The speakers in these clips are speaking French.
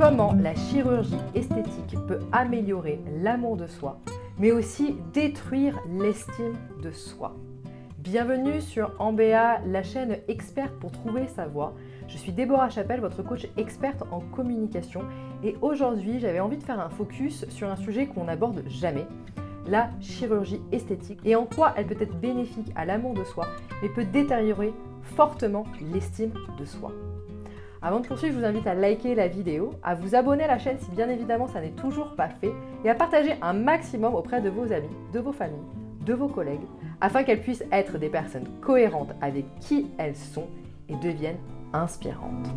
comment la chirurgie esthétique peut améliorer l'amour de soi, mais aussi détruire l'estime de soi. Bienvenue sur Ambea, la chaîne experte pour trouver sa voie. Je suis Déborah Chapelle, votre coach experte en communication, et aujourd'hui j'avais envie de faire un focus sur un sujet qu'on n'aborde jamais, la chirurgie esthétique, et en quoi elle peut être bénéfique à l'amour de soi, mais peut détériorer fortement l'estime de soi. Avant de poursuivre, je vous invite à liker la vidéo, à vous abonner à la chaîne si bien évidemment ça n'est toujours pas fait, et à partager un maximum auprès de vos amis, de vos familles, de vos collègues, afin qu'elles puissent être des personnes cohérentes avec qui elles sont et deviennent inspirantes.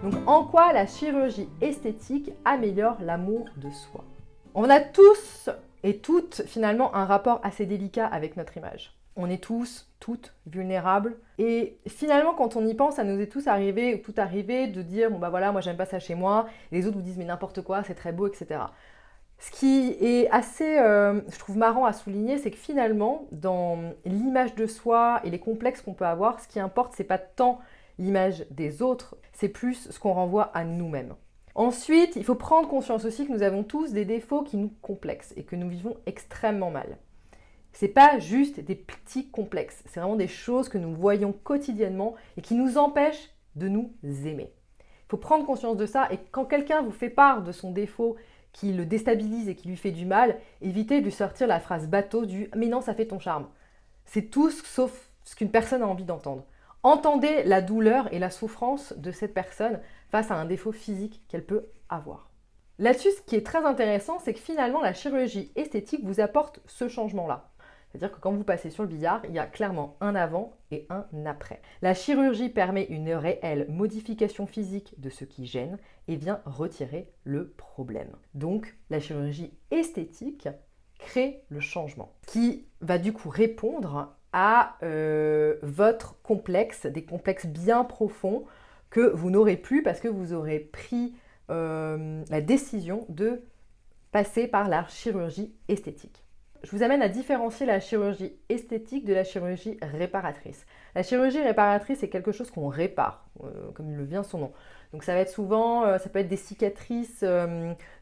Donc, en quoi la chirurgie esthétique améliore l'amour de soi? On a tous et toutes finalement un rapport assez délicat avec notre image. On est tous, toutes vulnérables. Et finalement, quand on y pense, ça nous est tous arrivé, ou tout arrivé, de dire bon bah voilà, moi j'aime pas ça chez moi. Et les autres vous disent mais n'importe quoi, c'est très beau, etc. Ce qui est assez, je trouve marrant à souligner, c'est que finalement, dans l'image de soi et les complexes qu'on peut avoir, ce qui importe, c'est pas tant l'image des autres, c'est plus ce qu'on renvoie à nous-mêmes. Ensuite, il faut prendre conscience aussi que nous avons tous des défauts qui nous complexent et que nous vivons extrêmement mal. C'est pas juste des petits complexes, c'est vraiment des choses que nous voyons quotidiennement et qui nous empêchent de nous aimer. Il faut prendre conscience de ça, et quand quelqu'un vous fait part de son défaut qui le déstabilise et qui lui fait du mal, évitez de lui sortir la phrase bateau du « mais non, ça fait ton charme ». C'est tout sauf ce qu'une personne a envie d'entendre. Entendez la douleur et la souffrance de cette personne face à un défaut physique qu'elle peut avoir. Là-dessus, ce qui est très intéressant, c'est que finalement, la chirurgie esthétique vous apporte ce changement-là. C'est-à-dire que quand vous passez sur le billard, il y a clairement un avant et un après. La chirurgie permet une réelle modification physique de ce qui gêne et vient retirer le problème. Donc, la chirurgie esthétique crée le changement, qui va du coup répondre à votre complexe, des complexes bien profonds que vous n'aurez plus parce que vous aurez pris la décision de passer par la chirurgie esthétique. Je vous amène à différencier la chirurgie esthétique de la chirurgie réparatrice. La chirurgie réparatrice, c'est quelque chose qu'on répare, comme il le vient son nom. Donc ça va être souvent, ça peut être des cicatrices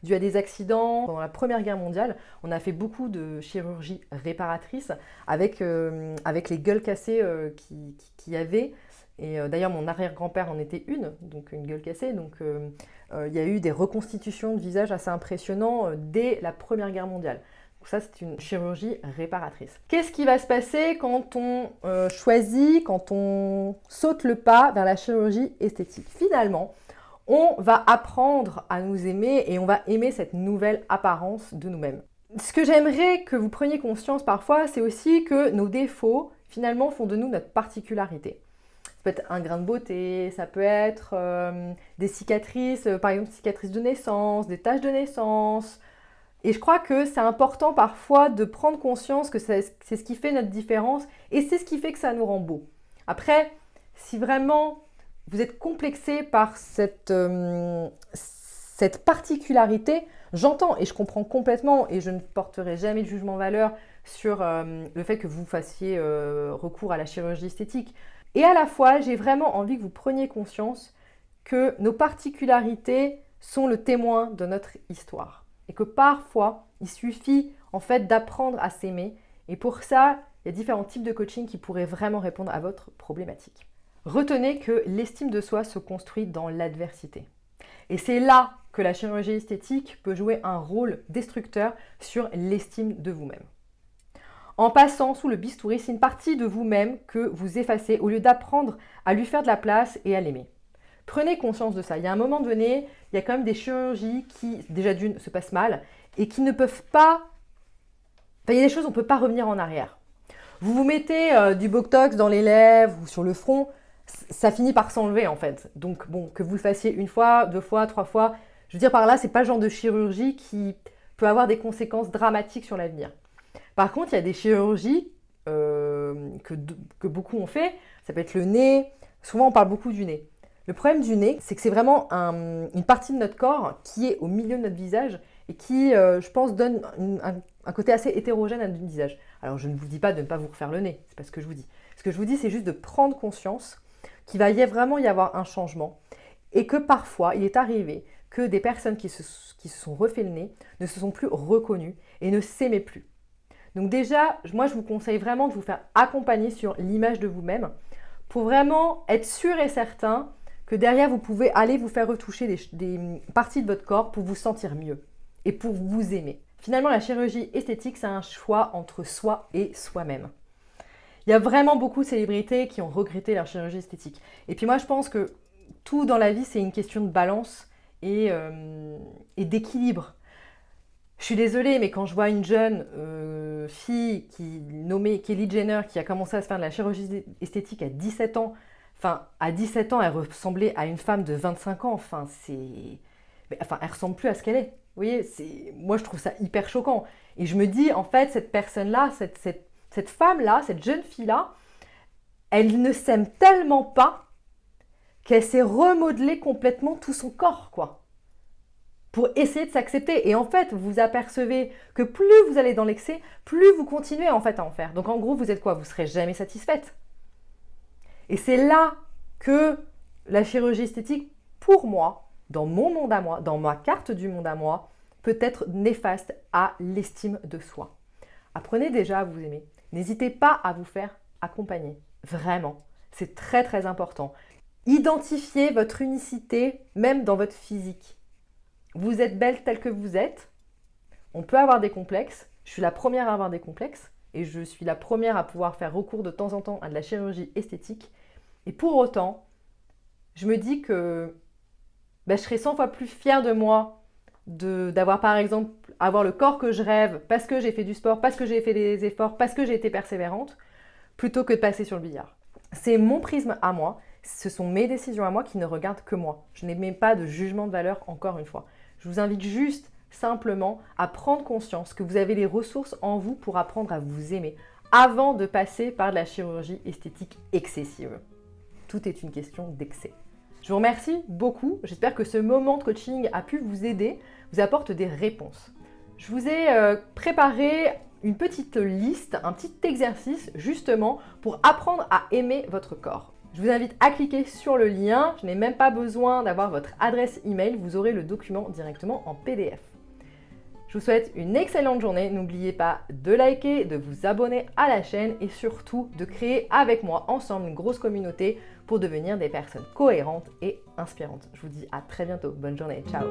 dues à des accidents. Pendant la Première Guerre mondiale, on a fait beaucoup de chirurgie réparatrice avec les gueules cassées qu'il y avait. Et d'ailleurs, mon arrière-grand-père en était donc une gueule cassée. Donc il y a eu des reconstitutions de visage assez impressionnants dès la Première Guerre mondiale. Ça, c'est une chirurgie réparatrice. Qu'est-ce qui va se passer quand on choisit, quand on saute le pas vers la chirurgie esthétique? Finalement, on va apprendre à nous aimer et on va aimer cette nouvelle apparence de nous-mêmes. Ce que j'aimerais que vous preniez conscience parfois, c'est aussi que nos défauts, finalement, font de nous notre particularité. Ça peut être un grain de beauté, ça peut être des cicatrices, par exemple des cicatrices de naissance, des taches de naissance. Et je crois que c'est important parfois de prendre conscience que c'est ce qui fait notre différence et c'est ce qui fait que ça nous rend beau. Après, si vraiment vous êtes complexé par cette particularité, j'entends et je comprends complètement, et je ne porterai jamais de jugement valeur sur le fait que vous fassiez recours à la chirurgie esthétique. Et à la fois, j'ai vraiment envie que vous preniez conscience que nos particularités sont le témoin de notre histoire. Et que parfois, il suffit en fait d'apprendre à s'aimer. Et pour ça, il y a différents types de coaching qui pourraient vraiment répondre à votre problématique. Retenez que l'estime de soi se construit dans l'adversité. Et c'est là que la chirurgie esthétique peut jouer un rôle destructeur sur l'estime de vous-même. En passant sous le bistouri, c'est une partie de vous-même que vous effacez au lieu d'apprendre à lui faire de la place et à l'aimer. Prenez conscience de ça. Il y a un moment donné, il y a quand même des chirurgies qui, déjà d'une, se passent mal et qui ne peuvent pas... Enfin, il y a des choses, on ne peut pas revenir en arrière. Vous vous mettez du Botox dans les lèvres ou sur le front, ça finit par s'enlever en fait. Donc bon, que vous le fassiez une fois, 2 fois, 3 fois, je veux dire par là, c'est pas le genre de chirurgie qui peut avoir des conséquences dramatiques sur l'avenir. Par contre, il y a des chirurgies que beaucoup ont fait. Ça peut être le nez. Souvent, on parle beaucoup du nez. Le problème du nez, c'est que c'est vraiment une partie de notre corps qui est au milieu de notre visage et qui, je pense, donne un côté assez hétérogène à notre visage. Alors, je ne vous dis pas de ne pas vous refaire le nez, c'est pas ce que je vous dis. Ce que je vous dis, c'est juste de prendre conscience qu'il va vraiment y avoir un changement et que parfois il est arrivé que des personnes qui se sont refait le nez ne se sont plus reconnues et ne s'aimaient plus. Donc déjà, moi je vous conseille vraiment de vous faire accompagner sur l'image de vous-même pour vraiment être sûr et certain que derrière vous pouvez aller vous faire retoucher des parties de votre corps pour vous sentir mieux et pour vous aimer. Finalement, la chirurgie esthétique, c'est un choix entre soi et soi-même. Il y a vraiment beaucoup de célébrités qui ont regretté leur chirurgie esthétique. Et puis moi, je pense que tout dans la vie, c'est une question de balance et d'équilibre. Je suis désolée, mais quand je vois une jeune fille nommée Kylie Jenner qui a commencé à se faire de la chirurgie esthétique à 17 ans, enfin, à 17 ans, elle ressemblait à une femme de 25 ans. Enfin, elle ressemble plus à ce qu'elle est. Vous voyez, moi, je trouve ça hyper choquant. Et je me dis, en fait, cette personne-là, cette femme-là, cette jeune fille-là, elle ne s'aime tellement pas qu'elle s'est remodelée complètement tout son corps, quoi. Pour essayer de s'accepter. Et en fait, vous apercevez que plus vous allez dans l'excès, plus vous continuez en fait à en faire. Donc en gros, vous êtes quoi? Vous serez jamais satisfaite. Et c'est là que la chirurgie esthétique, pour moi, dans mon monde à moi, dans ma carte du monde à moi, peut être néfaste à l'estime de soi. Apprenez déjà à vous aimer. N'hésitez pas à vous faire accompagner. Vraiment. C'est très très important. Identifiez votre unicité, même dans votre physique. Vous êtes belle telle que vous êtes. On peut avoir des complexes. Je suis la première à avoir des complexes. Et je suis la première à pouvoir faire recours de temps en temps à de la chirurgie esthétique. Et pour autant, je me dis que je serais 100 fois plus fière de moi d'avoir par exemple avoir le corps que je rêve parce que j'ai fait du sport, parce que j'ai fait des efforts, parce que j'ai été persévérante, plutôt que de passer sur le billard. C'est mon prisme à moi, ce sont mes décisions à moi qui ne regardent que moi. Je n'émets pas de jugement de valeur encore une fois. Je vous invite juste simplement à prendre conscience que vous avez les ressources en vous pour apprendre à vous aimer avant de passer par de la chirurgie esthétique excessive. Tout est une question d'excès. Je vous remercie beaucoup. J'espère que ce moment de coaching a pu vous aider, vous apporte des réponses. Je vous ai préparé une petite liste, un petit exercice justement pour apprendre à aimer votre corps. Je vous invite à cliquer sur le lien. Je n'ai même pas besoin d'avoir votre adresse email. Vous aurez le document directement en PDF. Je vous souhaite une excellente journée. N'oubliez pas de liker, de vous abonner à la chaîne et surtout de créer avec moi ensemble une grosse communauté pour devenir des personnes cohérentes et inspirantes. Je vous dis à très bientôt. Bonne journée. Ciao.